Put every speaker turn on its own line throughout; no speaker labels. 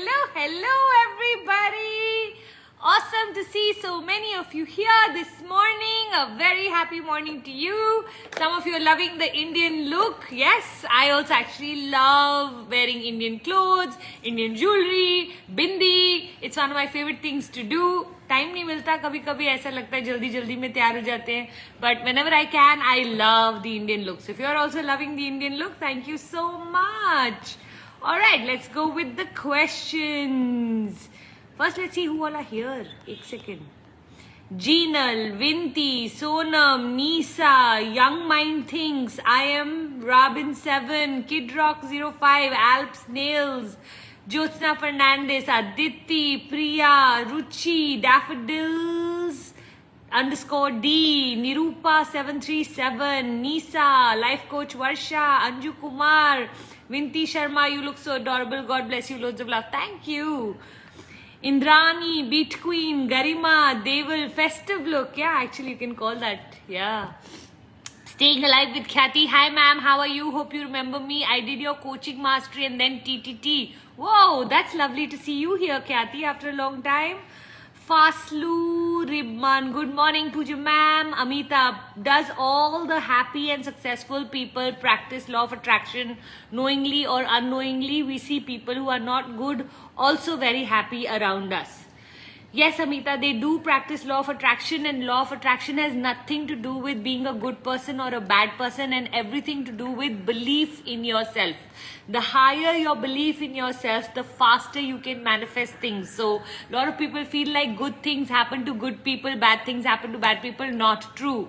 hello everybody. Awesome to see so many of you here this morning. A very happy morning to you. Some of you are loving the Indian look. Yes, I also actually love wearing Indian clothes, Indian jewelry, bindi. It's one of my favorite things to do. Time नहीं मिलता, कभी कभी ऐसा लगता है जल्दी जल्दी में तैयार हो जाते हैं, but whenever I can, I love the Indian look. So if you are also loving the Indian look, thank you so much. All right, let's go with the questions. First, let's see who all are here. Ek second. Jeenal, Vinti, Sonam, Nisa, Young Mind Thinks, I am Robin7, Kid Rock 05, Alps Nails, Jyotsna Fernandez, Aditi, Priya, Ruchi, Daffodils _D, Nirupa 737, Nisa, Life Coach Varsha, Anju Kumar, Vinti Sharma, you look so adorable. God bless you. Loads of love. Thank you. Indrani, Beat Queen, Garima, Deval, festive look. Yeah, actually you can call that. Yeah. Staying alive with Khyati. Hi ma'am, how are you? Hope you remember me. I did your coaching mastery and then TTT. Whoa, that's lovely to see you here, Khyati, after a long time. Faslu Ribman, good morning, Puja ma'am. Amita, does all the happy and successful people practice law of attraction knowingly or unknowingly? We see people who are not good also very happy around us. Yes, Amita, they do practice law of attraction, and law of attraction has nothing to do with being a good person or a bad person, and everything to do with belief in yourself. The higher your belief in yourself, the faster you can manifest things. So a lot of people feel like good things happen to good people, bad things happen to bad people. Not true.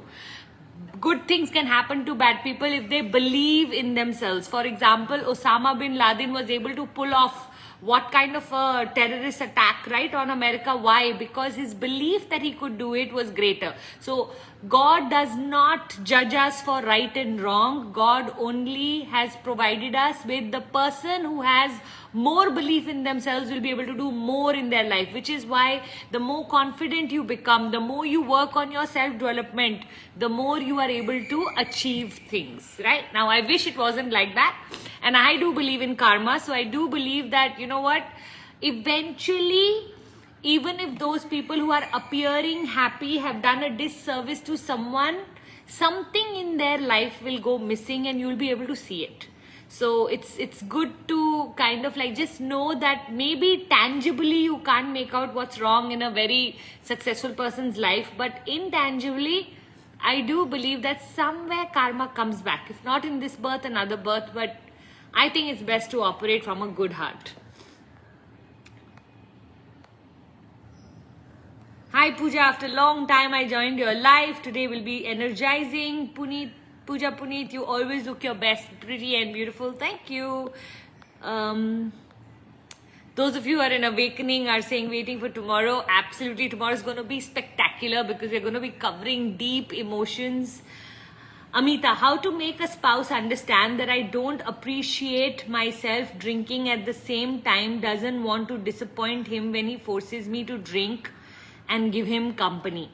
Good things can happen to bad people if they believe in themselves. For example, Osama bin Laden was able to pull off what kind of a terrorist attack, right, on America? Why? Because his belief that he could do it was greater. So God does not judge us for right and wrong. God only has provided us with the person who has more belief in themselves will be able to do more in their life, which is why the more confident you become, the more you work on your self-development, the more you are able to achieve things, right? Now, I wish it wasn't like that. And I do believe in karma. So I do believe that, you know what, eventually, even if those people who are appearing happy have done a disservice to someone, something in their life will go missing and you'll be able to see it. So it's good to kind of like just know that maybe tangibly you can't make out what's wrong in a very successful person's life, but intangibly, I do believe that somewhere karma comes back. If not in this birth, another birth, but I think it's best to operate from a good heart. Hi Puja, after a long time I joined your live. Today will be energizing. Puja Puneet, you always look your best, pretty and beautiful. Thank you. Those of you who are in awakening are saying waiting for tomorrow. Absolutely, tomorrow is going to be spectacular because we're going to be covering deep emotions. Amita, how to make a spouse understand that I don't appreciate myself drinking at the same time, doesn't want to disappoint him when he forces me to drink and give him company.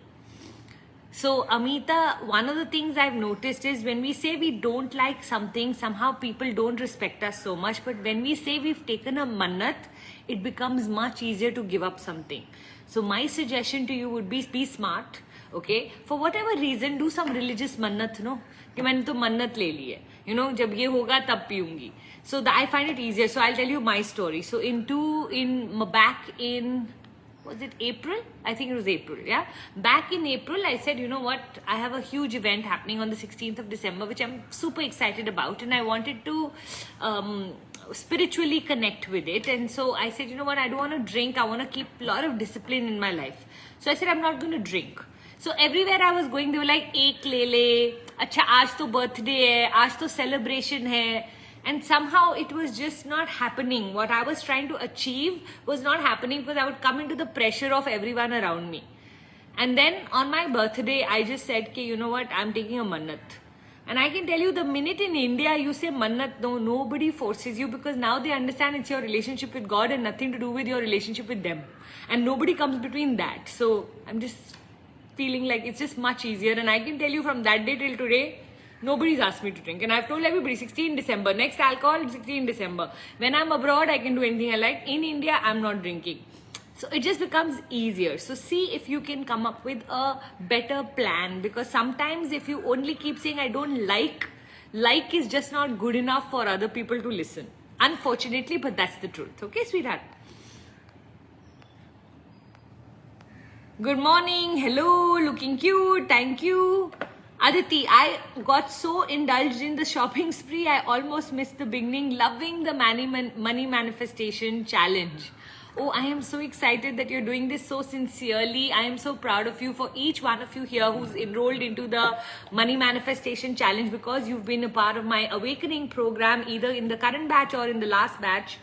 So Amita, one of the things I've noticed is when we say we don't like something, somehow people don't respect us so much. But when we say we've taken a mannat, it becomes much easier to give up something. So my suggestion to you would be smart. Okay, for whatever reason, do some religious mannat, no? कि मैंने तो मन्नत ले ली है, you know, जब ये होगा तब पीऊंगी. So I find it easier. So I'll tell you my story. So back in, was it April? I think it was April, yeah. Back in April, I said, you know what, I have a huge event happening on the 16th of December, which I'm super excited about, and I wanted to spiritually connect with it. And so I said, you know what, I don't want to drink. I want to keep a lot of discipline in my life. So I said, I'm not going to drink. So everywhere I was going, they were like, "Ek le le, अच्छा आज तो birthday है, आज तो celebration है," and somehow it was just not happening. What I was trying to achieve was not happening because I would come into the pressure of everyone around me. And then on my birthday, I just said, "Okay, you know what? I'm taking a mannat." And I can tell you, the minute in India you say mannat, no, nobody forces you because now they understand it's your relationship with God and nothing to do with your relationship with them, and nobody comes between that. So I'm just feeling like it's just much easier, and I can tell you from that day till today, Nobody's asked me to drink. And I've told everybody 16 December, next alcohol 16 December. When I'm abroad, I can do anything I like. In India, I'm not drinking. So it just becomes easier. So see if you can come up with a better plan, because sometimes if you only keep saying I don't like is just not good enough for other people to listen. Unfortunately, but that's the truth. Okay, sweetheart? Good morning. Hello. Looking cute. Thank you. Aditi, I got so indulged in the shopping spree, I almost missed the beginning. Loving the money manifestation challenge. Oh, I am so excited that you're doing this so sincerely. I am so proud of you, for each one of you here who's enrolled into the money manifestation challenge, because you've been a part of my awakening program, either in the current batch or in the last batch.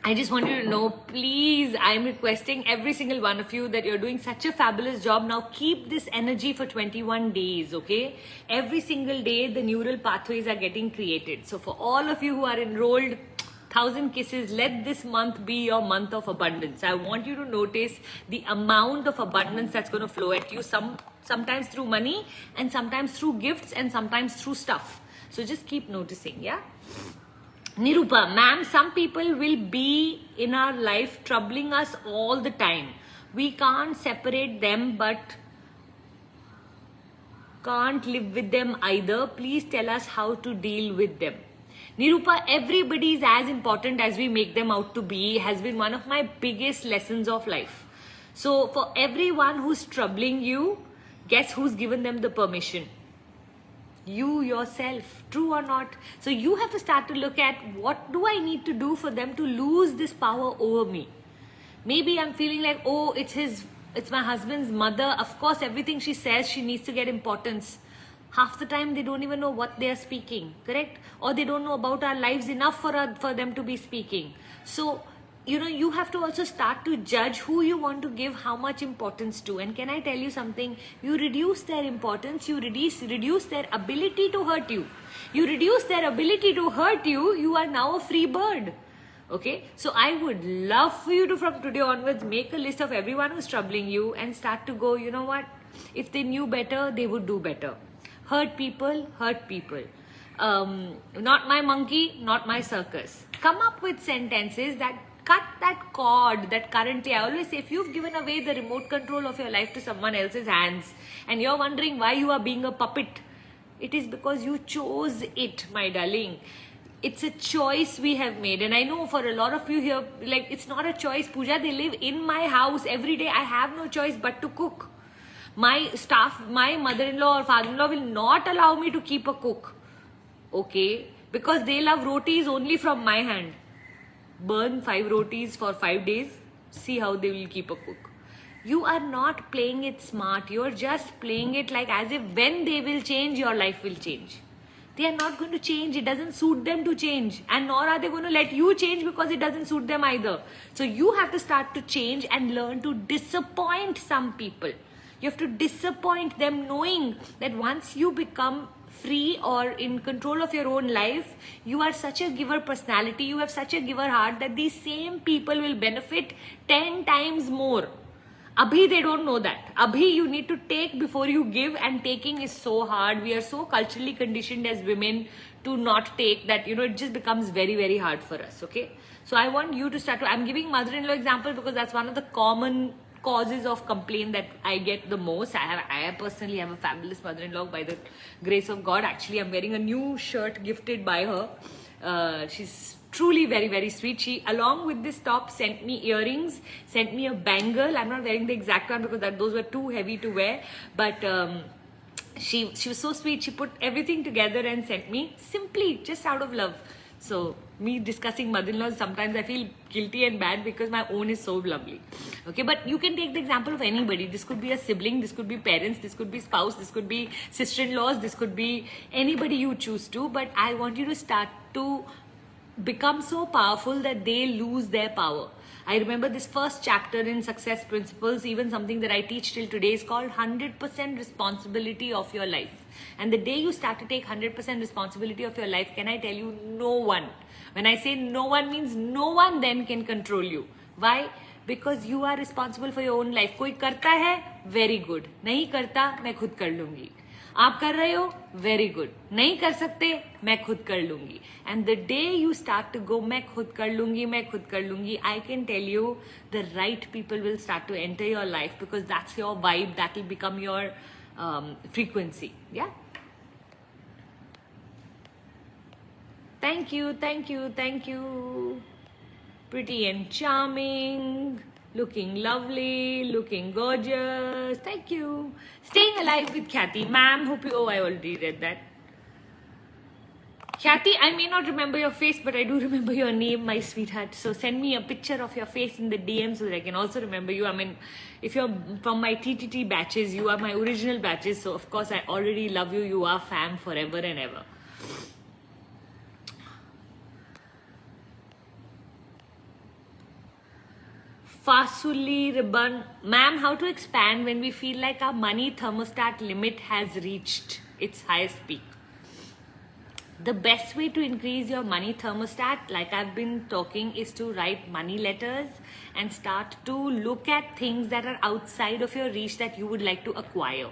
I just want you to know, please, I'm requesting every single one of you that you're doing such a fabulous job. Now keep this energy for 21 days, okay? Every single day, the neural pathways are getting created. So for all of you who are enrolled, 1,000 kisses. Let this month be your month of abundance. I want you to notice the amount of abundance that's going to flow at you, sometimes through money, and sometimes through gifts, and sometimes through stuff. So just keep noticing, yeah? Nirupa, ma'am, some people will be in our life troubling us all the time. We can't separate them, but can't live with them either. Please tell us how to deal with them. Nirupa, everybody is as important as we make them out to be, has been one of my biggest lessons of life. So for everyone who's troubling you, guess who's given them the permission? You yourself, true or not? So you have to start to look at, what do I need to do for them to lose this power over me? Maybe I'm feeling like, oh, it's my husband's mother. Of course, everything she says, she needs to get importance. Half the time, they don't even know what they are speaking, correct? Or they don't know about our lives enough for them to be speaking. So, you have to also start to judge who you want to give how much importance to. And can I tell you something? You reduce their importance, you reduce their ability to hurt you. You reduce their ability to hurt you, you are now a free bird. Okay? So I would love for you to, from today onwards, make a list of everyone who's troubling you and start to go, you know what? If they knew better, they would do better. Hurt people, hurt people. Not my monkey, not my circus. Come up with sentences that cut that cord that currently, I always say, if you've given away the remote control of your life to someone else's hands and you're wondering why you are being a puppet, it is because you chose it, my darling. It's a choice we have made. And I know for a lot of you here, like, it's not a choice. Puja, they live in my house every day. I have no choice but to cook. My staff, my mother-in-law or father-in-law will not allow me to keep a cook. Okay? Because they love rotis only from my hand. Burn 5 rotis for 5 days. See how they will keep a cook. You are not playing it smart. You're just playing it like as if when they will change, your life will change. They are not going to change. It doesn't suit them to change. And nor are they going to let you change because it doesn't suit them either. So you have to start to change and learn to disappoint some people. You have to disappoint them, knowing that once you become free or in control of your own life, you are such a giver personality, you have such a giver heart that these same people will benefit 10 times more. Abhi, they don't know that. Abhi, you need to take before you give, and taking is so hard. We are so culturally conditioned as women to not take that, it just becomes very, very hard for us, okay? So I want you to start to, I'm giving mother-in-law example because that's one of the common causes of complaint that I get the most. I personally have a fabulous mother-in-law by the grace of God. Actually, I'm wearing a new shirt gifted by her. She's truly very, very sweet. She, along with this top, sent me earrings, sent me a bangle. I'm not wearing the exact one because those were too heavy to wear. But she was so sweet. She put everything together and sent me simply just out of love. So me discussing mother-in-laws, sometimes I feel guilty and bad because my own is so lovely. Okay, but you can take the example of anybody. This could be a sibling, this could be parents, this could be spouse, this could be sister-in-laws, this could be anybody you choose to. But I want you to start to become so powerful that they lose their power. I remember this first chapter in Success Principles, even something that I teach till today, is called 100% responsibility of your life. And the day you start to take 100% responsibility of your life, can I tell you, no one. When I say no one, means no one then can control you. Why? Because you are responsible for your own life. कोई करता है, very good. नहीं करता, मैं खुद कर लूँगी. आप कर रहे हो, वेरी गुड. नहीं कर सकते, मैं खुद कर लूंगी. And the day you start to go मैं खुद कर लूंगी, मैं खुद कर लूंगी, I can tell you the right people will start to enter your life because that's your vibe, that will become your frequency. Yeah, thank you, thank you, thank you. Pretty and charming, looking lovely, looking gorgeous. Thank you. Staying alive with Khyati. Ma'am, hope you, oh, I already read that. Khyati, I may not remember your face, but I do remember your name, my sweetheart. So send me a picture of your face in the DM so that I can also remember you. I mean, if you're from my TTT batches, you are my original batches. So of course, I already love you. You are fam forever and ever. Fasuli ribbon. Ma'am, how to expand when we feel like our money thermostat limit has reached its highest peak? The best way to increase your money thermostat, like I've been talking, is to write money letters and start to look at things that are outside of your reach that you would like to acquire.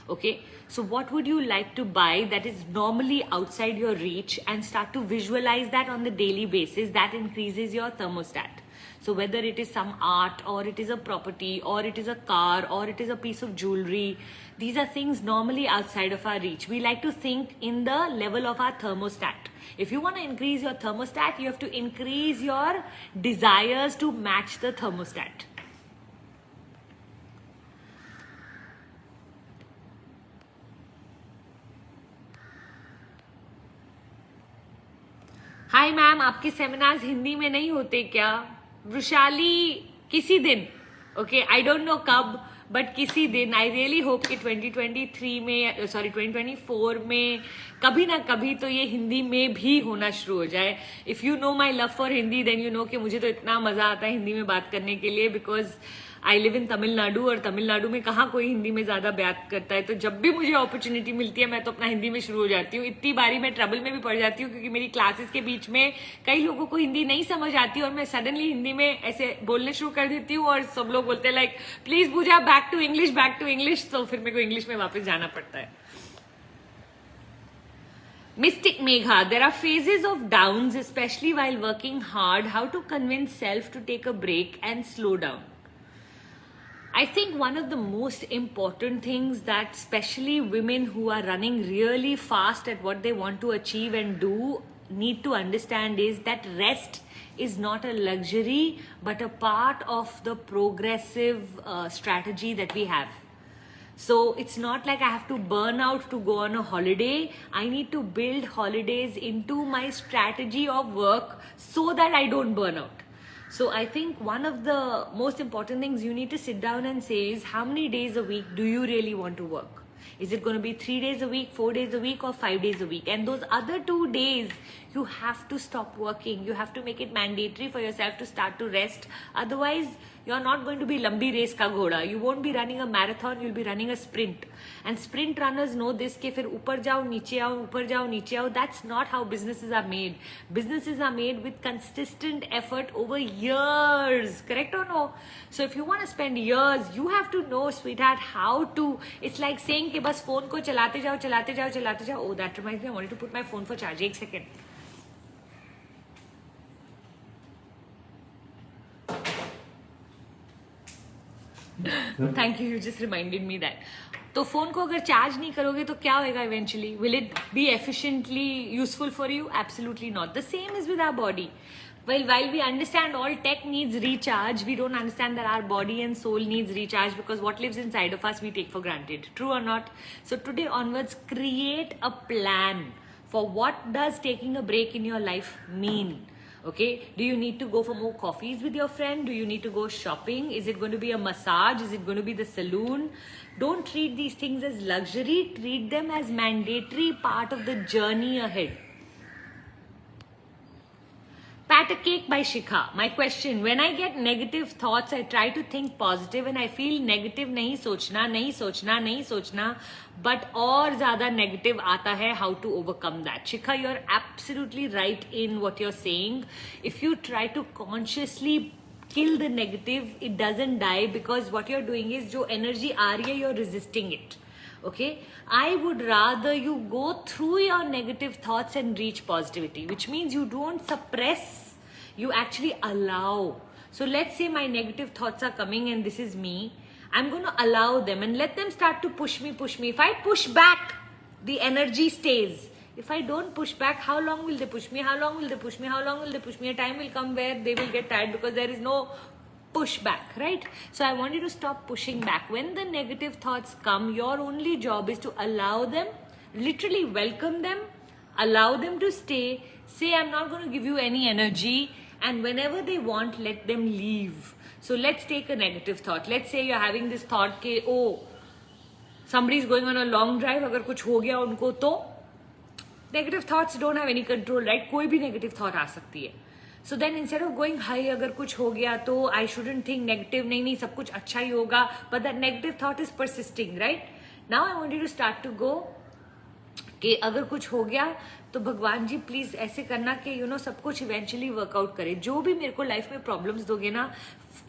Okay, so what would you like to buy that is normally outside your reach, and start to visualize that on the daily basis. That increases your thermostat. So whether it is some art, or it is a property, or it is a car, or it is a piece of jewelry, these are things normally outside of our reach. We like to think in the level of our thermostat. If you want to increase your thermostat, you have to increase your desires to match the thermostat. Hi ma'am, आपके seminars Hindi में नहीं होते क्या? वृशाली, किसी दिन. Okay, I don't know कब, but किसी दिन. आई रियली होप कि 2023 में, सॉरी 2024 में कभी ना कभी तो ये हिंदी में भी होना शुरू हो जाए. If you know my love for Hindi, then you know कि मुझे तो इतना मजा आता है हिंदी में बात करने के लिए, because I live in Tamil Nadu, और तमिलनाडु में कहाँ कोई हिंदी में ज्यादा बात करता है. तो जब भी मुझे अपॉर्चुनिटी मिलती है, मैं तो अपना हिंदी में शुरू हो जाती हूँ. इतनी बारी मैं ट्रबल में भी पड़ जाती हूँ, क्योंकि मेरी क्लासेस के बीच में कई लोगों को हिंदी नहीं समझ आती, और मैं सडनली हिंदी में ऐसे बोलने शुरू कर देती हूँ, और सब लोग बोलते हैं like please Pooja back to English, back to English. तो फिर मेरे को इंग्लिश में वापस जाना पड़ता है. Mystic Megha, there are phases of downs, especially while working hard. How to convince self to take a break and slow down? I think one of the most important things that especially women who are running really fast at what they want to achieve and do need to understand is that rest is not a luxury, but a part of the progressive strategy that we have. So it's not like I have to burn out to go on a holiday. I need to build holidays into my strategy of work so that I don't burn out. So I think one of the most important things you need to sit down and say is, how many days a week do you really want to work? Is it going to be 3 days a week, 4 days a week, or 5 days a week? And those other 2 days, you have to stop working. You have to make it mandatory for yourself to start to rest. Otherwise, you're not going to be lambi race ka ghoda. You won't be running a marathon, you'll be running a sprint. And sprint runners know this, ke fir upar jao, niche aao, upar jao, niche aao. That's not how businesses are made. Businesses are made with consistent effort over years. Correct or no? So if you want to spend years, you have to know, sweetheart, how to. It's like saying ke bas phone ko chalate jao, chalate jao, chalate jao. Oh, that reminds me, I wanted to put my phone for charge. 1 second. Thank you, you just reminded me that. तो phone को अगर charge नहीं करोगे तो क्या होएगा eventually? Will it be efficiently useful for you? Absolutely not. The same is with our body. Well, while we understand all tech needs recharge, we don't understand that our body and soul needs recharge, because what lives inside of us we take for granted. True or not? So today onwards, create a plan for what does taking a break in your life mean. Okay, do you need to go for more coffees with your friend? Do you need to go shopping? Is it going to be a massage? Is it going to be the saloon? Don't treat these things as luxury. Treat them as mandatory part of the journey ahead. Pat a Cake by Shikha. My question: when I get negative thoughts, I try to think positive, and I feel negative. नहीं सोचना, नहीं सोचना, नहीं सोचना, but और ज़्यादा negative आता है. How to overcome that? Shikha, you're absolutely right in what you're saying. If you try to consciously kill the negative, it doesn't die, because what you're doing is जो energy आ रही है, you're resisting it. Okay, I would rather you go through your negative thoughts and reach positivity, which means you don't suppress, you actually allow. So let's say my negative thoughts are coming and this is me. I'm going to allow them and let them start to push me, push me. If I push back, the energy stays. If I don't push back, how long will they push me? How long will they push me? How long will they push me? A time will come where they will get tired because there is no push back, right? So I want you to stop pushing back. When the negative thoughts come, your only job is to allow them, literally welcome them, allow them to stay, say I'm not going to give you any energy, and whenever they want, let them leave. So let's take a negative thought. Let's say you're having this thought ke, oh, somebody is going on a long drive, agar kuch ho gaya unko to, negative thoughts don't have any control, right? कोई भी negative thought आ सकती है. So then instead of going high, अगर कुछ हो गया तो I shouldn't think negative, नहीं सब कुछ अच्छा ही होगा, but that negative thought is persisting, right? Now I want you to start to go कि अगर कुछ हो गया तो भगवान जी प्लीज ऐसे करना कि सब कुछ इवेंचुअली वर्कआउट करे. जो भी मेरे को लाइफ में प्रॉब्लम्स दोगे ना,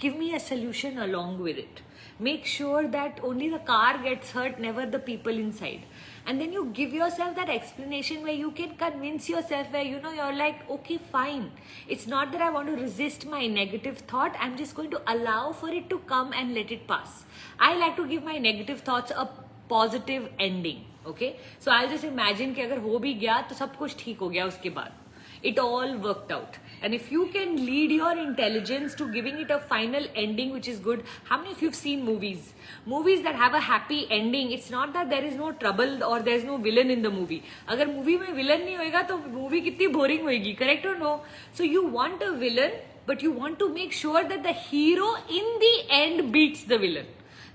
give me a solution along with it. Make sure that only the car gets hurt, never the people inside. And then you give yourself that explanation where you can convince yourself where you're like, okay, fine. It's not that I want to resist my negative thought. I'm just going to allow for it to come and let it pass. I like to give my negative thoughts a positive ending. Okay? So I'll just imagine कि अगर हो भी गया तो सब कुछ ठीक हो गया उसके बाद. It all worked out. And if you can lead your intelligence to giving it a final ending which is good. How many of you have seen movies? Movies that have a happy ending, it's not that there is no trouble or there is no villain in the movie. अगर movie में villain नहीं होएगा तो movie कितनी boring होएगी, correct or no? So you want a villain, but you want to make sure that the hero in the end beats the villain.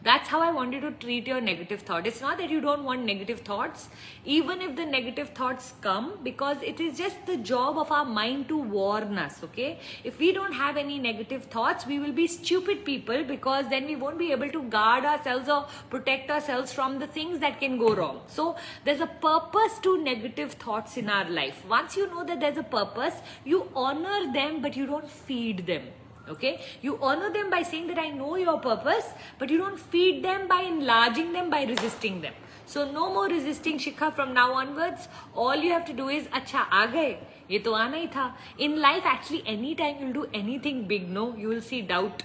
That's how I want you to treat your negative thought. It's not that you don't want negative thoughts, even if the negative thoughts come, because it is just the job of our mind to warn us, okay? If we don't have any negative thoughts, we will be stupid people, because then we won't be able to guard ourselves or protect ourselves from the things that can go wrong. So there's a purpose to negative thoughts in our life. Once you know that there's a purpose, you honor them, but you don't feed them. Okay, you honor them by saying that I know your purpose, but you don't feed them by enlarging them, by resisting them. So no more resisting, Shikha. From now onwards, all you have to do is, अच्छा आ गए, ये तो आना ही था. In life, actually, anytime you'll do anything big, no, you will see doubt,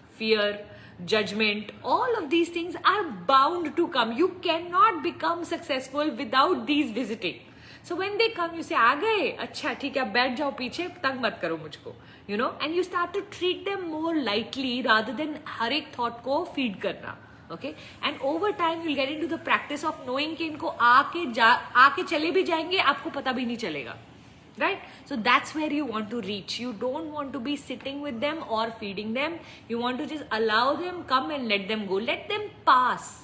fear, judgment. All of these things are bound to come. You cannot become successful without these visiting. So when they come, you say, आ गए, अच्छा ठीक है, बैठ जाओ पीछे, तंग मत करो मुझको, and you start to treat them more lightly rather than हर एक thought को feed करना, okay? And over time you'll get into the practice of knowing कि इनको आके चले भी जाएंगे, आपको पता भी नहीं चलेगा, right? So that's where you want to reach. You don't want to be sitting with them or feeding them. You want to just allow them, come and let them go, let them pass.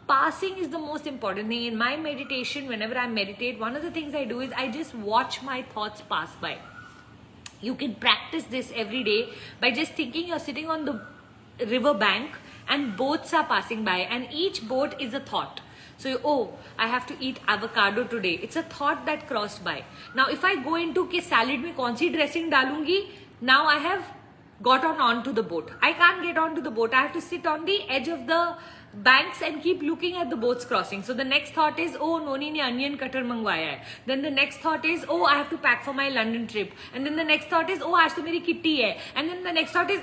Passing is the most important thing. In my meditation, whenever I meditate, one of the things I do is I just watch my thoughts pass by. You can practice this every day by just thinking you're sitting on the river bank and boats are passing by, and each boat is a thought. So, oh, I have to eat avocado today. It's a thought that crossed by. Now, if I go into कि salad में कौन सी dressing डालूंगी, now I have got onto the boat. I can't get onto the boat. I have to sit on the edge of the banks and keep looking at the boats crossing. So the next thought is, oh, Noni ne onion cutter mangwaya hai. Then the next thought is, oh, I have to pack for my London trip. And then the next thought is, oh, aaj to meri kitty hai. And then the next thought is,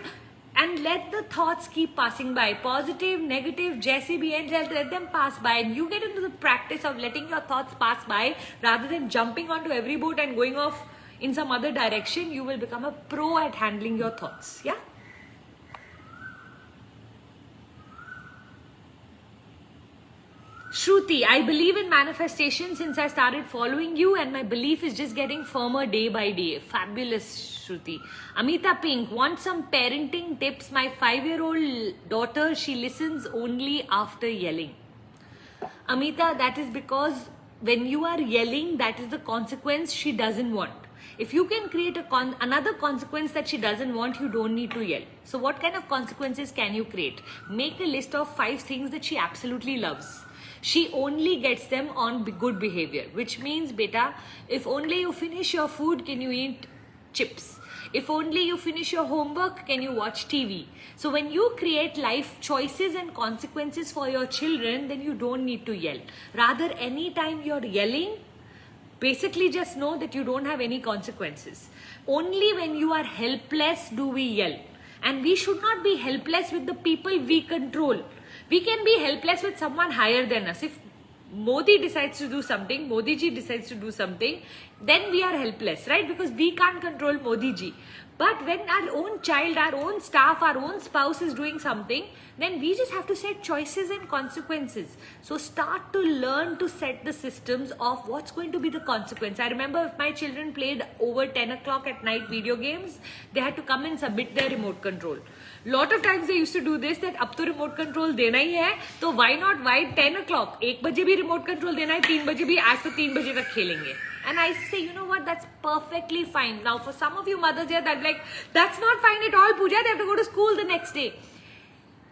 and let the thoughts keep passing by. Positive, negative, jaise bhi hai, let them pass by. And you get into the practice of letting your thoughts pass by rather than jumping onto every boat and going off in some other direction. You will become a pro at handling your thoughts. Yeah? Shruti, I believe in manifestation since I started following you, and my belief is just getting firmer day by day. Fabulous, Shruti. Amita Pink, want some parenting tips? My 5-year-old daughter, she listens only after yelling. Amita, that is because when you are yelling, that is the consequence she doesn't want. If you can create another consequence that she doesn't want, you don't need to yell. So what kind of consequences can you create? Make a list of 5 things that she absolutely loves. She only gets them on good behavior, which means, beta, if only you finish your food, can you eat chips? If only you finish your homework, can you watch TV? So when you create life choices and consequences for your children, then you don't need to yell. Rather, anytime you're yelling, basically just know that you don't have any consequences. Only when you are helpless do we yell. And we should not be helpless with the people we control. We can be helpless with someone higher than us. If Modi decides to do something, Modi ji decides to do something, then we are helpless, right? Because we can't control Modi ji. But when our own child, our own staff, our own spouse is doing something, then we just have to set choices and consequences. So start to learn to set the systems of what's going to be the consequence. I remember if my children played over 10 o'clock at night video games, they had to come and submit their remote control. Lot of times they used to do this, that अब तो remote control देना ही है, तो why not why 10 o'clock? 1 बजे भी remote control देना है, 3 बजे भी, आज तो 3 बजे तक खेलेंगे. And I say, you know what, that's perfectly fine. Now for some of you mothers here that like, that's not fine at all, Puja, they have to go to school the next day.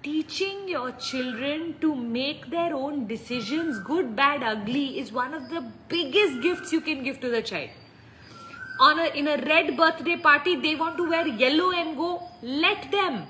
Teaching your children to make their own decisions, good, bad, ugly, is one of the biggest gifts you can give to the child. In a red birthday party, they want to wear yellow and go, let them.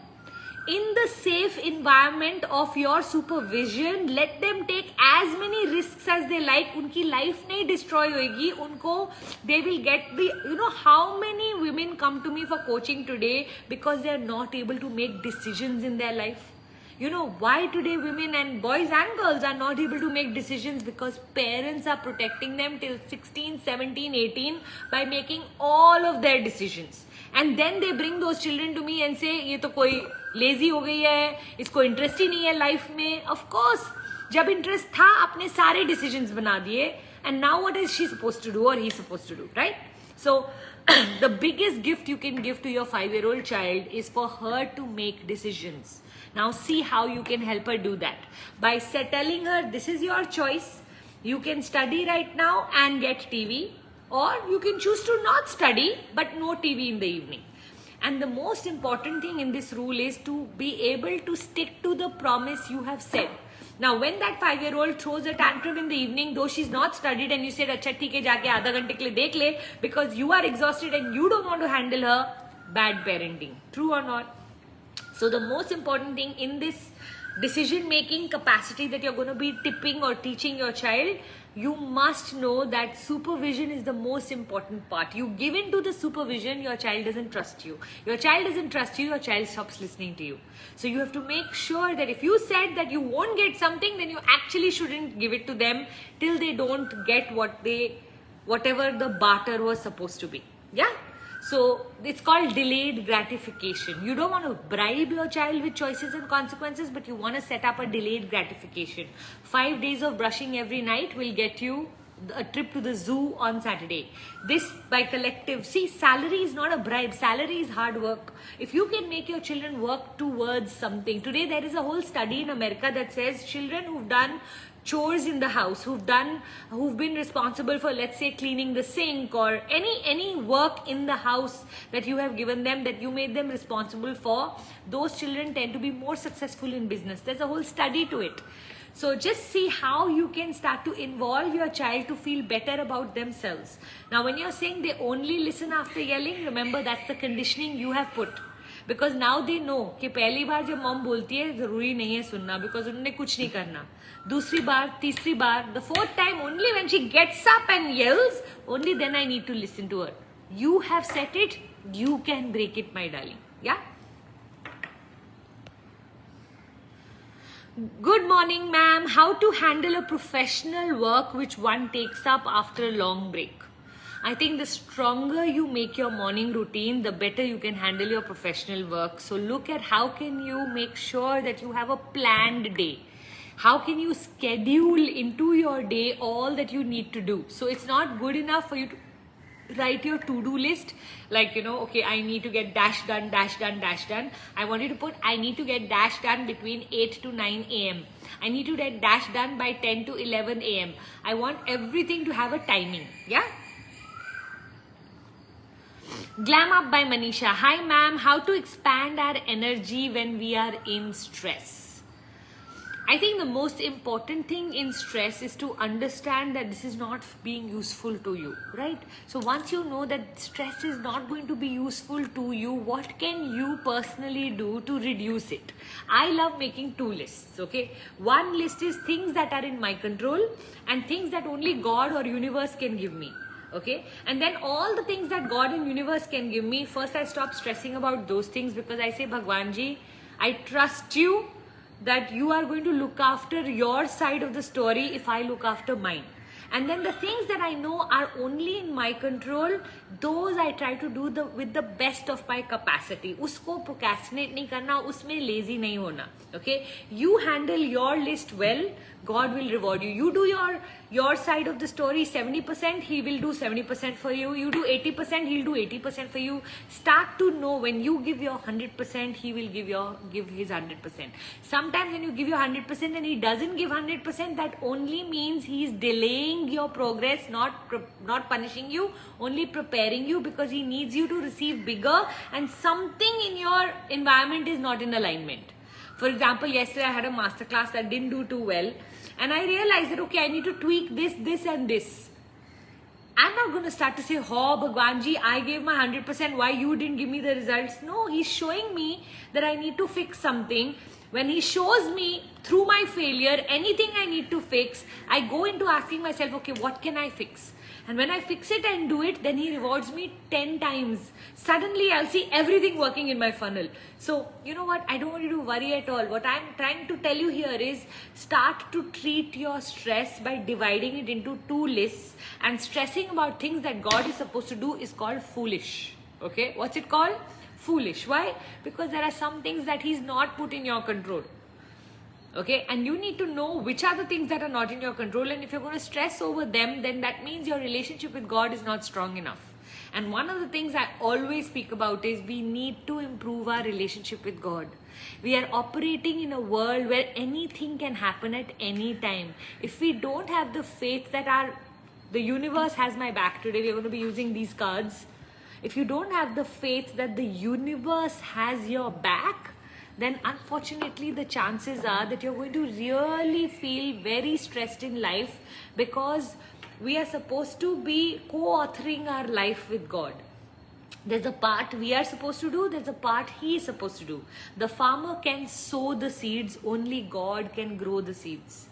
In the safe environment of your supervision, let them take as many risks as they like. Unki life nahi destroy hoegi. Unko, they will get the, you know, how many women come to me for coaching today because they are not able to make decisions in their life. You know why today women and boys and girls are not able to make decisions? Because parents are protecting them till 16, 17, 18 by making all of their decisions. And then they bring those children to me and say, ये तो कोई lazy हो गई है, इसको interest ही नहीं है life में. Of course, जब interest था, आपने सारे decisions बना दिए. And now what is she supposed to do or he supposed to do, right? So the biggest gift you can give to your 5-year-old child is for her to make decisions. Now see how you can help her do that. By telling her, this is your choice. You can study right now and get TV. Or you can choose to not study but no TV in the evening. And the most important thing in this rule is to be able to stick to the promise you have said. Now when that 5-year-old throws a tantrum in the evening, though she's not studied and you said, अच्छा ठीक है जाके आधा घंटे के लिए देख ले, because you are exhausted and you don't want to handle her, bad parenting. True or not? So the most important thing in this decision-making capacity that you're going to be tipping or teaching your child, you must know that supervision is the most important part. You give in to the supervision, your child doesn't trust you. Your child doesn't trust you, your child stops listening to you. So you have to make sure that if you said that you won't get something, then you actually shouldn't give it to them till they don't get whatever the barter was supposed to be. Yeah? So it's called delayed gratification. You don't want to bribe your child with choices and consequences, but you want to set up a delayed gratification. 5 days of brushing every night will get you a trip to the zoo on Saturday. This by collective. See, salary is not a bribe. Salary is hard work. If you can make your children work towards something. Today there is a whole study in America that says children who've done chores in the house, who've been responsible for, let's say, cleaning the sink or any work in the house that you have given them, that you made them responsible for, those children tend to be more successful in business. There's a whole study to it. So just see how you can start to involve your child to feel better about themselves. Now when you're saying they only listen after yelling, remember that's the conditioning you have put. Because now they know कि पहली बार जब mom बोलती है जरूरी नहीं है सुनना, because उन्होंने कुछ नहीं करना. दूसरी बार, तीसरी बार, the fourth time, only when she gets up and yells, only then I need to listen to her. You have set it, you can break it, my darling. Yeah? Good morning, ma'am. How to handle a professional work which one takes up after a long break? I think the stronger you make your morning routine, the better you can handle your professional work. So look at how can you make sure that you have a planned day. How can you schedule into your day all that you need to do? So it's not good enough for you to write your to-do list like, you know, okay, I need to get dash done, dash done, dash done. I want you to put, I need to get dash done between 8 to 9 a.m. I need to get dash done by 10 to 11 a.m. I want everything to have a timing. Yeah? Glam Up by Manisha. Hi ma'am, how to expand our energy when we are in stress? I think the most important thing in stress is to understand that this is not being useful to you, right? So once you know that stress is not going to be useful to you, what can you personally do to reduce it? I love making two lists, okay? One list is things that are in my control and things that only God or universe can give me. Okay, and then all the things that God and universe can give me, first I stop stressing about those things because I say, Bhagwanji, I trust you that you are going to look after your side of the story if I look after mine. And then the things that I know are only in my control, those I try to do with the best of my capacity. Usko procrastinate nahi karna, usme lazy nahi hona. Okay, you handle your list well, God will reward you. You do your side of the story 70%, He will do 70% for you. You do 80%, He'll do 80% for you. Start to know when you give your 100%, He will give His 100%. Sometimes when you give your 100% and He doesn't give 100%, that only means He's delaying your progress, not punishing you, only preparing you, because He needs you to receive bigger, and something in your environment is not in alignment. For example, yesterday I had a masterclass that didn't do too well, and I realized that, okay, I need to tweak this and this. I'm not going to start to say, oh, Bhagwanji, I gave my 100%, why you didn't give me the results? No, He's showing me that I need to fix something. When He shows me through my failure anything I need to fix, I go into asking myself, okay, what can I fix? And when I fix it and do it, then He rewards me 10 times. Suddenly I'll see everything working in my funnel. So, you know what? I don't want you to worry at all. What I'm trying to tell you here is start to treat your stress by dividing it into two lists, and stressing about things that God is supposed to do is called foolish. Okay? What's it called? Foolish. Why? Because there are some things that He's not put in your control. Okay, and you need to know which are the things that are not in your control, and if you're going to stress over them, then that means your relationship with God is not strong enough. And one of the things I always speak about is we need to improve our relationship with God. We are operating in a world where anything can happen at any time. If we don't have the faith that the universe has my back today, we're going to be using these cards. If you don't have the faith that the universe has your back, then unfortunately the chances are that you're going to really feel very stressed in life, because we are supposed to be co-authoring our life with God. There's a part we are supposed to do, there's a part He is supposed to do. The farmer can sow the seeds, only God can grow the seeds.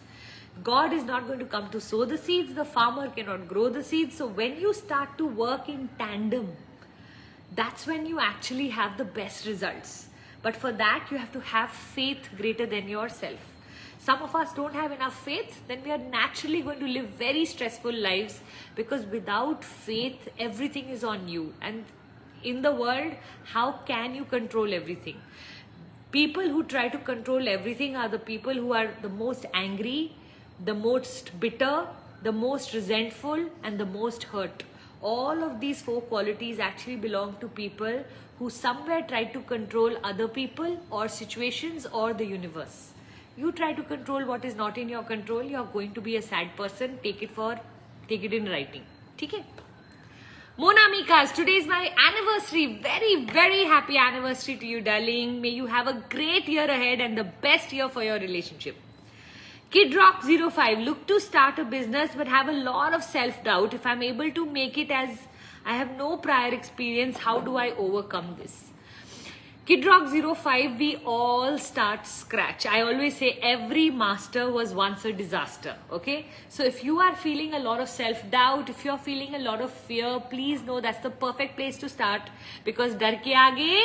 God is not going to come to sow the seeds, the farmer cannot grow the seeds. So when you start to work in tandem, that's when you actually have the best results. But for that, you have to have faith greater than yourself. Some of us don't have enough faith, then we are naturally going to live very stressful lives, because without faith, everything is on you. And in the world, how can you control everything? People who try to control everything are the people who are the most angry, the most bitter, the most resentful, and the most hurt. All of these four qualities actually belong to people who somewhere try to control other people or situations or the universe. You try to control what is not in your control, you are going to be a sad person. Take it in writing. Okay? Mona Mikas, today is my anniversary. Very, very happy anniversary to you, darling. May you have a great year ahead and the best year for your relationship. KidRock05, look to start a business but have a lot of self-doubt. If I'm able to make it as I have no prior experience, how do I overcome this? KidRock05, we all start scratch. I always say every master was once a disaster. Okay? So if you are feeling a lot of self-doubt, if you're feeling a lot of fear, please know that's the perfect place to start, because dar ke aage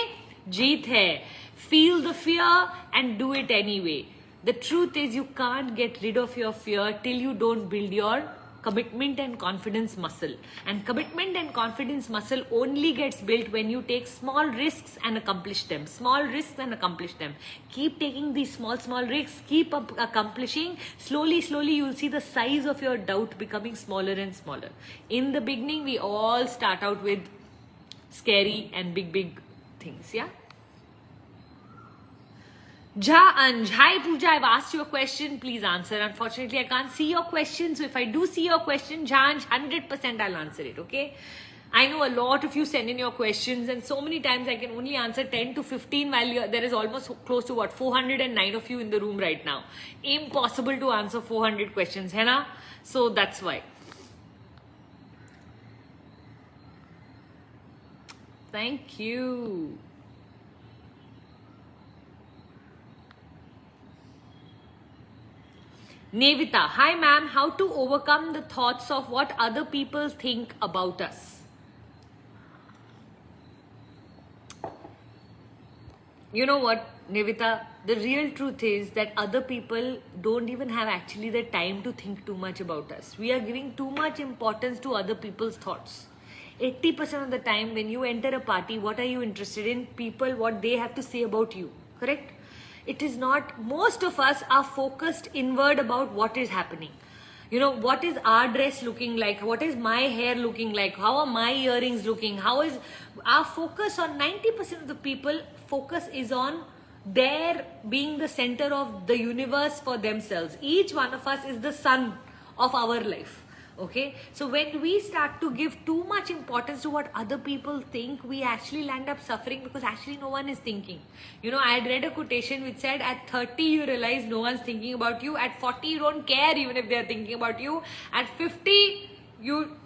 jeet hai. Feel the fear and do it anyway. The truth is you can't get rid of your fear till you don't build your commitment and confidence muscle. And commitment and confidence muscle only gets built when you take small risks and accomplish them. Small risks and accomplish them. Keep taking these small risks. Keep accomplishing. Slowly you'll see the size of your doubt becoming smaller and smaller. In the beginning, we all start out with scary and big things. Yeah. Anj, hi Puja, I've asked you a question, please answer. Unfortunately, I can't see your question, so if I do see your question, Anj, 100% I'll answer it, okay? I know a lot of you send in your questions, and so many times I can only answer 10 to 15 while there is almost close to 409 of you in the room right now. Impossible to answer 400 questions, hai na? So that's why. Thank you. Nevita, hi ma'am, how to overcome the thoughts of what other people think about us? You know what, Nevita, the real truth is that other people don't even have actually the time to think too much about us. We are giving too much importance to other people's thoughts. 80% of the time when you enter a party, what are you interested in? People, what they have to say about you, correct? It is not, most of us are focused inward about what is happening. You know, what is our dress looking like? What is my hair looking like? How are my earrings looking? How is our focus on 90% of the people focus is on their being the center of the universe for themselves. Each one of us is the sun of our life. Okay, so when we start to give too much importance to what other people think, we actually land up suffering because actually no one is thinking. You know, I had read a quotation which said at 30 you realize no one's thinking about you, at 40 you don't care even if they're thinking about you, at 50 you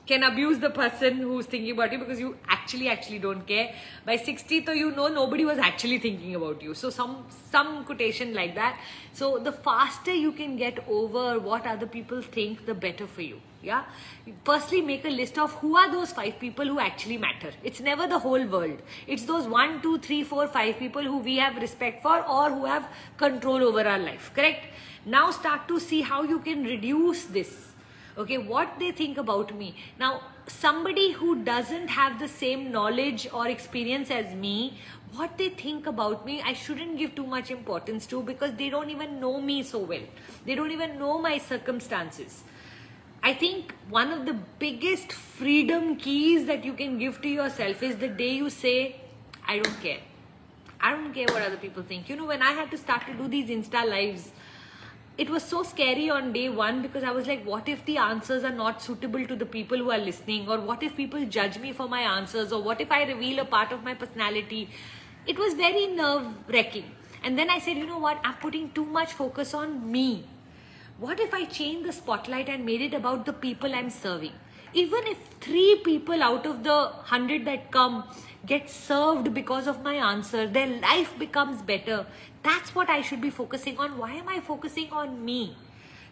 can abuse the person who's thinking about you because you actually don't care. By 60 so you know nobody was actually thinking about you. So some quotation like that. So the faster you can get over what other people think, the better for you. Yeah, firstly make a list of who are those 5 people who actually matter. It's never the whole world. It's those 1, 2, 3, 4, 5 people who we have respect for or who have control over our life, correct? Now start to see how you can reduce this. Okay, what they think about me. Now, somebody who doesn't have the same knowledge or experience as me, what they think about me, I shouldn't give too much importance to because they don't even know me so well. They don't even know my circumstances. I think one of the biggest freedom keys that you can give to yourself is the day you say, I don't care. I don't care what other people think. You know, when I had to start to do these Insta lives, it was so scary on day one because I was like, what if the answers are not suitable to the people who are listening? Or what if people judge me for my answers? Or what if I reveal a part of my personality? It was very nerve-wracking. And then I said, you know what? I'm putting too much focus on me. What if I change the spotlight and made it about the people I'm serving? Even if 3 people out of the 100 that come get served because of my answer, their life becomes better. That's what I should be focusing on. Why am I focusing on me?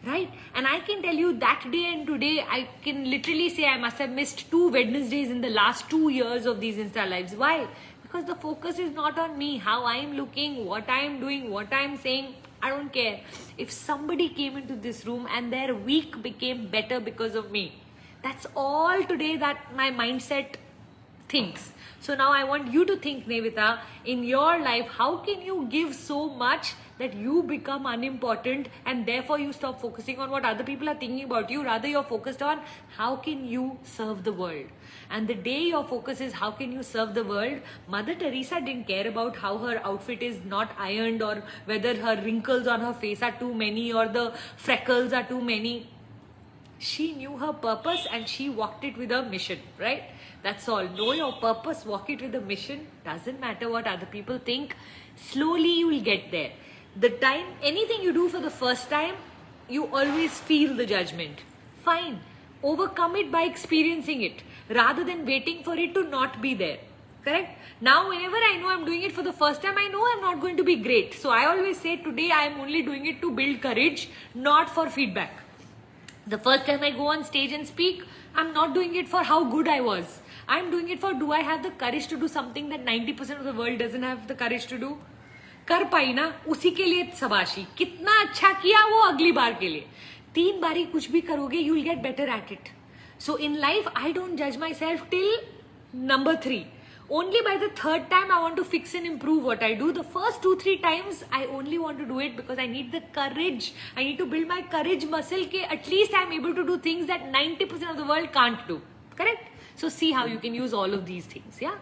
Right? And I can tell you that day and today, I can literally say I must have missed 2 Wednesdays in the last 2 years of these Insta lives. Why? Because the focus is not on me, how I'm looking, what I'm doing, what I'm saying. I don't care. If somebody came into this room and their week became better because of me, that's all today that my mindset thinks. So now I want you to think, Nevita, in your life, how can you give so much that you become unimportant and therefore you stop focusing on what other people are thinking about you. Rather, you're focused on how can you serve the world. And the day your focus is how can you serve the world, Mother Teresa didn't care about how her outfit is not ironed or whether her wrinkles on her face are too many or the freckles are too many. She knew her purpose and she walked it with a mission, right? That's all. Know your purpose, walk it with a mission. Doesn't matter what other people think. Slowly you will get there. The time, anything you do for the first time, you always feel the judgment. Fine. Overcome it by experiencing it rather than waiting for it to not be there. Correct? Now, whenever I know I'm doing it for the first time, I know I'm not going to be great. So I always say today I'm only doing it to build courage, not for feedback. The first time I go on stage and speak, I'm not doing it for how good I was. I'm doing it for do I have the courage to do something that 90% of the world doesn't have the courage to do? कर पाई ना, उसी के लिए शाबाशी. कितना अच्छा किया वो अगली बार के लिए. 3 बारी कुछ भी करोगे, you will get better at it. So in life, I don't judge myself till number 3. Only by the 3rd time I want to fix and improve what I do. The first 2-3 times I only want to do it because I need the courage. I need to build my courage muscle ke at least I'm able to do things that 90% of the world can't do. Correct? So see how you can use all of these things. Yeah.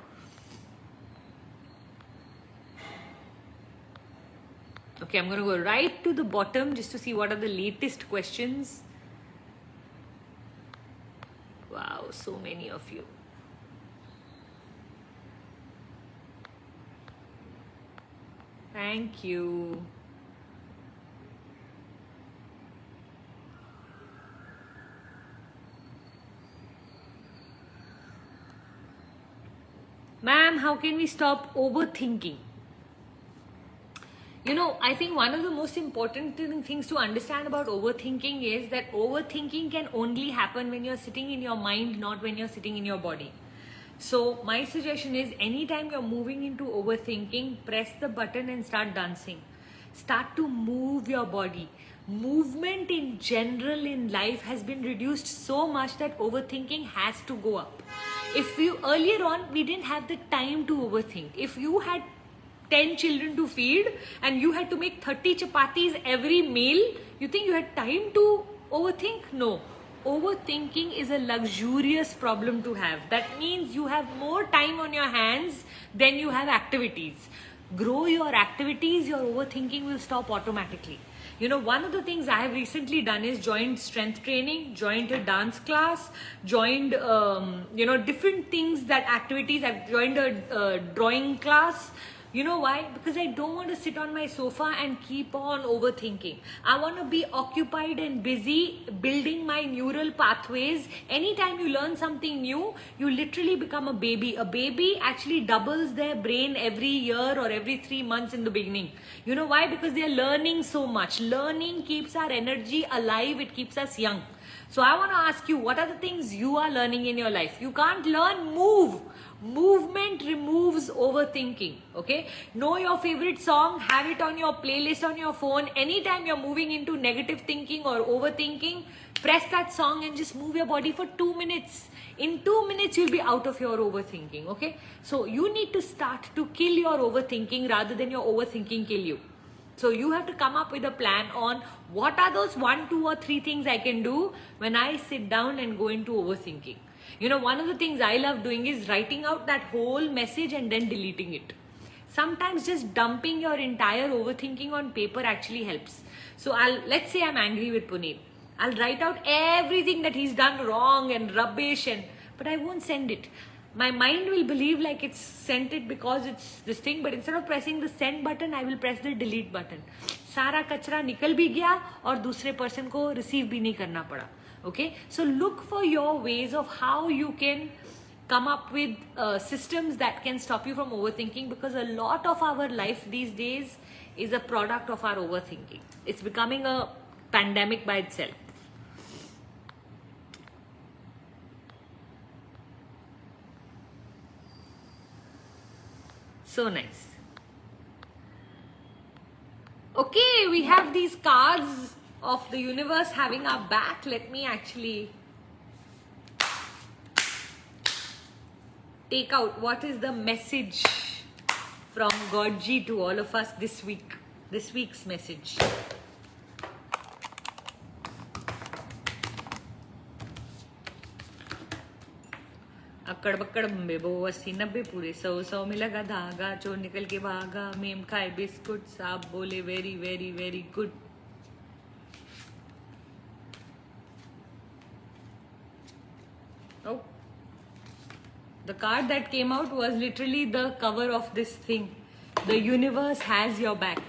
Okay, I'm going to go right to the bottom just to see what are the latest questions. Wow, so many of you. Thank you. Ma'am, how can we stop overthinking? You know, I think one of the most important things to understand about overthinking is that overthinking can only happen when you're sitting in your mind, not when you're sitting in your body. So my suggestion is, anytime you're moving into overthinking, press the button and start dancing. Start to move your body. Movement in general in life has been reduced so much that overthinking has to go up. If you earlier on, we didn't have the time to overthink. If you had 10 children to feed and you had to make 30 chapatis every meal, you think you had time to overthink? No. Overthinking is a luxurious problem to have. That means you have more time on your hands than you have activities. Grow your activities, your overthinking will stop automatically. You know, one of the things I have recently done is joined strength training, joined a dance class, joined, different things, that activities. I've joined a drawing class. You know why? Because I don't want to sit on my sofa and keep on overthinking. I want to be occupied and busy building my neural pathways. Anytime you learn something new, you literally become a baby. A baby actually doubles their brain every year or every 3 months in the beginning. You know why? Because they are learning so much. Learning keeps our energy alive. It keeps us young. So I want to ask you, what are the things you are learning in your life? You can't learn, move. Movement removes overthinking. Okay, know your favorite song, have it on your playlist on your phone. Anytime you're moving into negative thinking or overthinking, press that song and just move your body for 2 minutes. In 2 minutes you'll be out of your overthinking. Okay, so you need to start to kill your overthinking rather than your overthinking kill you. So you have to come up with a plan on what are those 1, 2 or 3 things I can do when I sit down and go into overthinking. You know, one of the things I love doing is writing out that whole message and then deleting it. Sometimes just dumping your entire overthinking on paper actually helps. So let's say I'm angry with Puneet. I'll write out everything that he's done wrong and rubbish, but I won't send it. My mind will believe like it's sent it because it's this thing, but instead of pressing the send button, I will press the delete button. सारा कचरा निकल भी गया और दूसरे person को receive भी नहीं करना पड़ा. Okay, so look for your ways of how you can come up with systems that can stop you from overthinking, because a lot of our life these days is a product of our overthinking. It's becoming a pandemic by itself. So nice. Okay, we have these cards of the universe having our back. Let me actually take out what is the message from Godji to all of us this week. This week's message. अक्कड़ बक्कड़ Bombay बो 80-90 पूरे 100 में लगा धागा, चोर निकल के भागा, ma'am खाए बिस्कुट, साहब बोले very very very good. Oh, the card that came out was literally the cover of this thing. The universe has your back.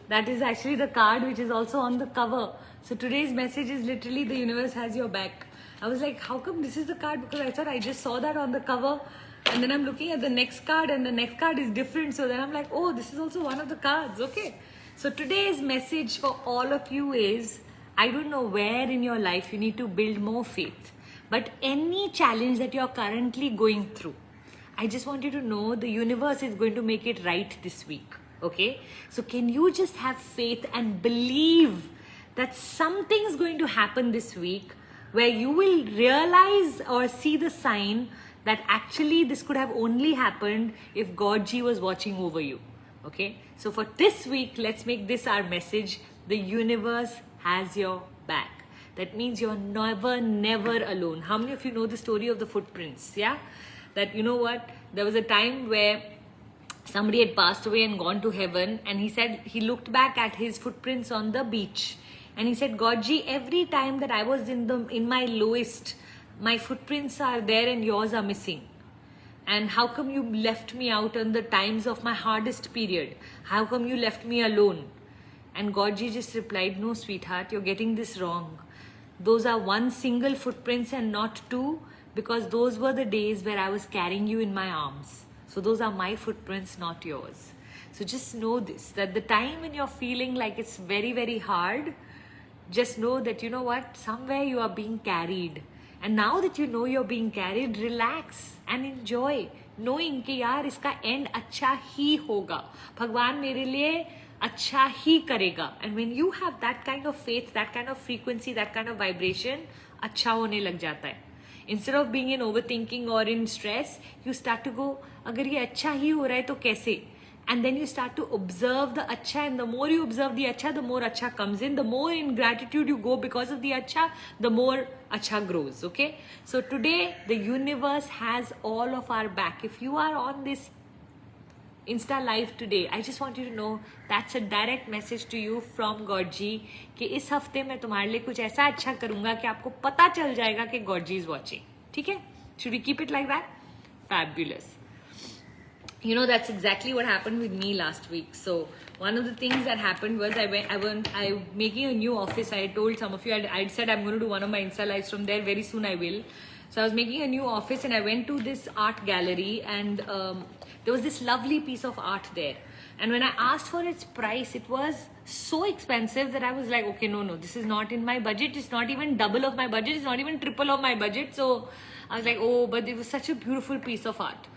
That is actually the card which is also on the cover. So today's message is literally the universe has your back. I was like, how come this is the card? Because I thought I just saw that on the cover. And then I'm looking at the next card and the next card is different. So then I'm like, oh, this is also one of the cards. Okay. So today's message for all of you is, I don't know where in your life you need to build more faith. But any challenge that you're currently going through, I just want you to know the universe is going to make it right this week. Okay? So can you just have faith and believe that something's going to happen this week where you will realize or see the sign that actually this could have only happened if Godji was watching over you. Okay? So for this week, let's make this our message. The universe has your back. That means you're never alone. How many of you know the story of the footprints? Yeah? That, you know what? There was a time where somebody had passed away and gone to heaven, and he said he looked back at his footprints on the beach. And he said, Godji, every time that I was in my lowest, my footprints are there and yours are missing. And how come you left me out in the times of my hardest period? How come you left me alone? And Godji just replied, no, sweetheart, you're getting this wrong. Those are one single footprints and not two, because those were the days where I was carrying you in my arms. So those are my footprints, not yours. So just know this, that the time when you're feeling like it's very, very hard, just know that, you know what, somewhere you are being carried. And now that you know you're being carried, relax and enjoy, knowing कि यार इसका end अच्छा ही होगा. भगवान मेरे लिए अच्छा ही करेगा. And when you have that kind of faith, that kind of frequency, that kind of vibration, अच्छा होने लग जाता है. Instead of being in overthinking or in stress, you start to go, अगर ये अच्छा ही हो रहा है तो कैसे? And then you start to observe the acha, and the more you observe the acha, the more acha comes in. The more in gratitude you go because of the acha, the more acha grows. Okay? So today, the universe has all of our back. If you are on this Insta live today, I just want you to know that's a direct message to you from Godji कि इस हफ्ते मैं तुम्हारे लिए कुछ ऐसा अच्छा करूँगा कि आपको पता चल जाएगा कि Godji is watching. ठीक है? Should we keep it like that? Fabulous. You know, that's exactly what happened with me last week. So one of the things that happened was I'm making a new office. I told some of you, I'd said I'm going to do one of my Insta lives from there. Very soon I will. So I was making a new office and I went to this art gallery, and there was this lovely piece of art there. And when I asked for its price, it was so expensive that I was like, okay, no, this is not in my budget. It's not even double of my budget. It's not even triple of my budget. So I was like, oh, but it was such a beautiful piece of art.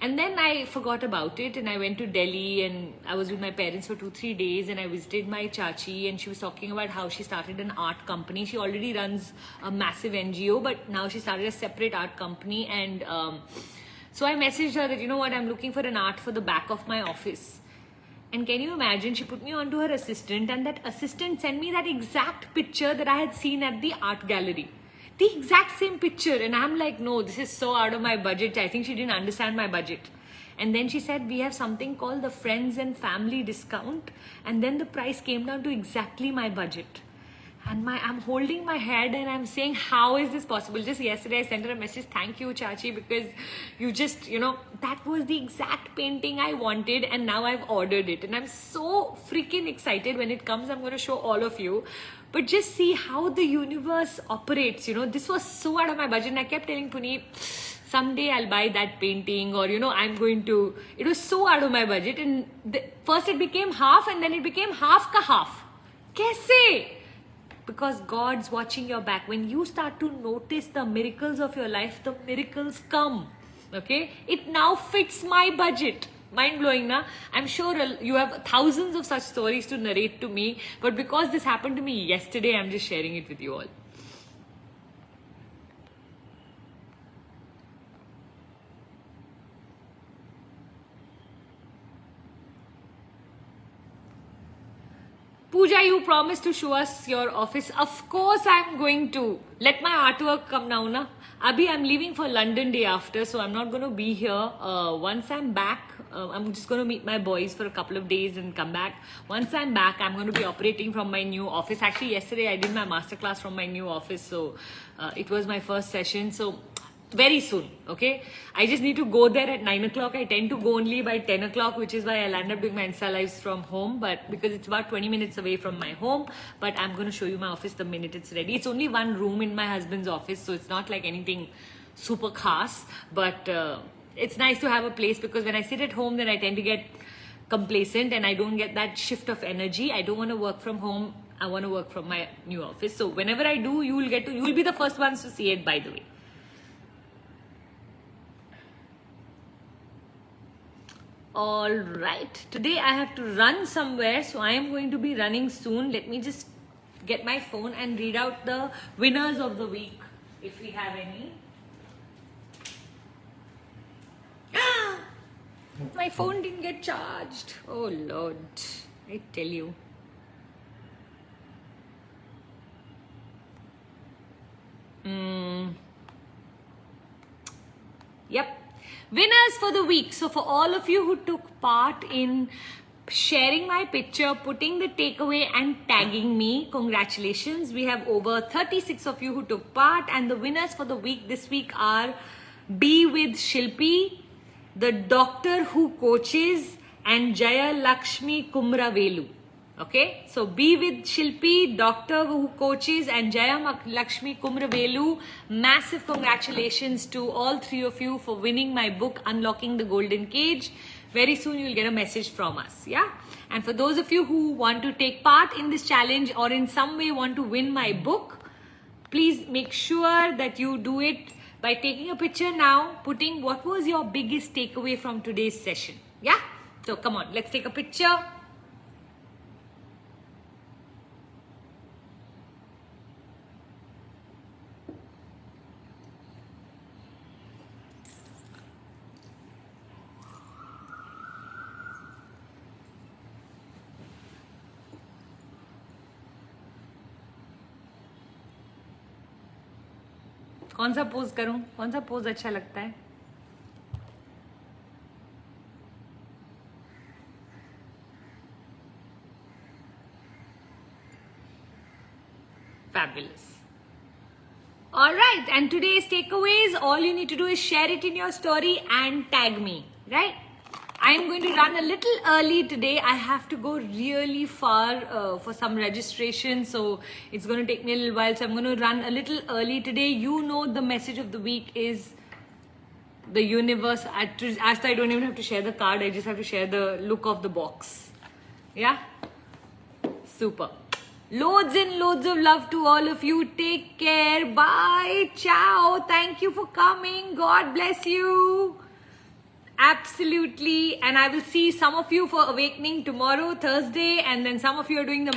And then I forgot about it, and I went to Delhi, and I was with my parents for 2-3 days, and I visited my chachi, and she was talking about how she started an art company. She already runs a massive NGO, but now she started a separate art company. And so I messaged her that, you know what, I'm looking for an art for the back of my office. And can you imagine, she put me on to her assistant, and that assistant sent me that exact picture that I had seen at the art gallery. The exact same picture. And I'm like, no, this is so out of my budget. I think she didn't understand my budget. And then she said, we have something called the friends and family discount. And then the price came down to exactly my budget. And I'm holding my head and I'm saying, how is this possible? Just yesterday I sent her a message, thank you, Chachi, because you just, that was the exact painting I wanted, and now I've ordered it. And I'm so freaking excited. When it comes, I'm going to show all of you. But just see how the universe operates. This was so out of my budget. And I kept telling Puneet, someday I'll buy that painting, or, I'm going to. It was so out of my budget. And first it became half, and then it became half ka half. Kaise? Because God's watching your back. When you start to notice the miracles of your life, the miracles come. Okay? It now fits my budget. Mind blowing, na? I'm sure you have thousands of such stories to narrate to me, but because this happened to me yesterday, I'm just sharing it with you all. Puja, you promised to show us your office. Of course I'm going to. Let my artwork come now, na? Abhi, I'm leaving for London day after, so I'm not going to be here. Once I'm back, I'm just going to meet my boys for a couple of days and come back. Once I'm back, I'm going to be operating from my new office. Actually, yesterday I did my masterclass from my new office, so it was my first session. So very soon, okay? I just need to go there at 9 o'clock. I tend to go only by 10 o'clock, which is why I'll end up doing my Insta lives from home, but because it's about 20 minutes away from my home. But I'm going to show you my office the minute it's ready. It's only one room in my husband's office, so it's not like anything super khas, but it's nice to have a place, because when I sit at home, then I tend to get complacent and I don't get that shift of energy. I don't want to work from home. I want to work from my new office. So whenever I do, you will be the first ones to see it, by the way. All right, today I have to run somewhere, so I am going to be running soon. Let me just get my phone and read out the winners of the week, if we have any. My phone didn't get charged. Oh Lord, I tell you. Yep. Winners for the week. So for all of you who took part in sharing my picture, putting the takeaway and tagging me. Congratulations. We have over 36 of you who took part, and the winners for the week this week are Be with Shilpi, the doctor who coaches, and Jaya Lakshmi Kumravelu. Okay, so Be with Shilpi, doctor who coaches, and Jaya Lakshmi Kumravelu. Massive congratulations to all three of you for winning my book, Unlocking the Golden Cage. Very soon you'll get a message from us, yeah? And for those of you who want to take part in this challenge or in some way want to win my book, please make sure that you do it by taking a picture now, putting what was your biggest takeaway from today's session, yeah? So come on, let's take a picture. कौन सा pose करूं? कौन सा pose अच्छा लगता है? Fabulous. All right, and today's takeaways, all you need to do is share it in your story and tag me, right? I'm going to run a little early today. I have to go really far for some registration, so it's going to take me a little while. So I'm going to run a little early today. You know the message of the week is the universe. Actually, I don't even have to share the card. I just have to share the look of the box. Yeah? Super. Loads and loads of love to all of you. Take care. Bye. Ciao. Thank you for coming. God bless you. Absolutely. And I will see some of you for Awakening tomorrow, Thursday, and then some of you are doing the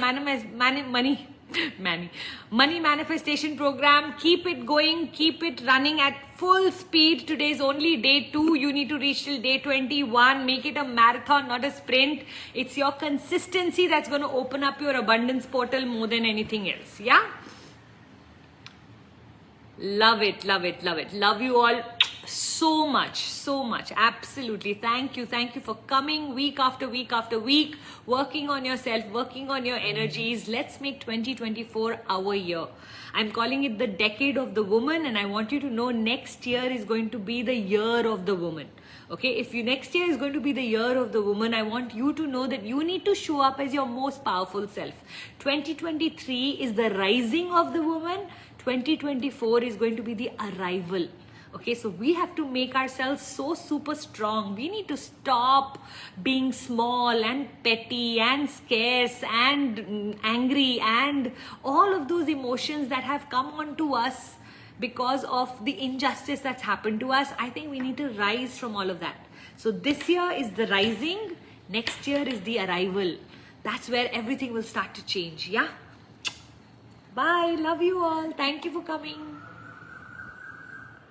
money manifestation program. Keep it going, keep it running at full speed. Today's only day 2. You need to reach till day 21. Make it a marathon, not a sprint. It's your consistency that's going to open up your abundance portal more than anything else. Yeah? Love it, love it, love it. Love you all so much, so much. Absolutely. Thank you for coming week after week after week, working on yourself, working on your energies. Let's make 2024 our year. I'm calling it the decade of the woman, and I want you to know next year is going to be the year of the woman. Okay, if next year is going to be the year of the woman, I want you to know that you need to show up as your most powerful self. 2023 is the rising of the woman. 2024 is going to be the arrival. Okay, so we have to make ourselves so super strong. We need to stop being small and petty and scarce and angry and all of those emotions that have come onto us because of the injustice that's happened to us. I think we need to rise from all of that. So this year is the rising, next year is the arrival. That's where everything will start to change, yeah? Bye, love you all. Thank you for coming.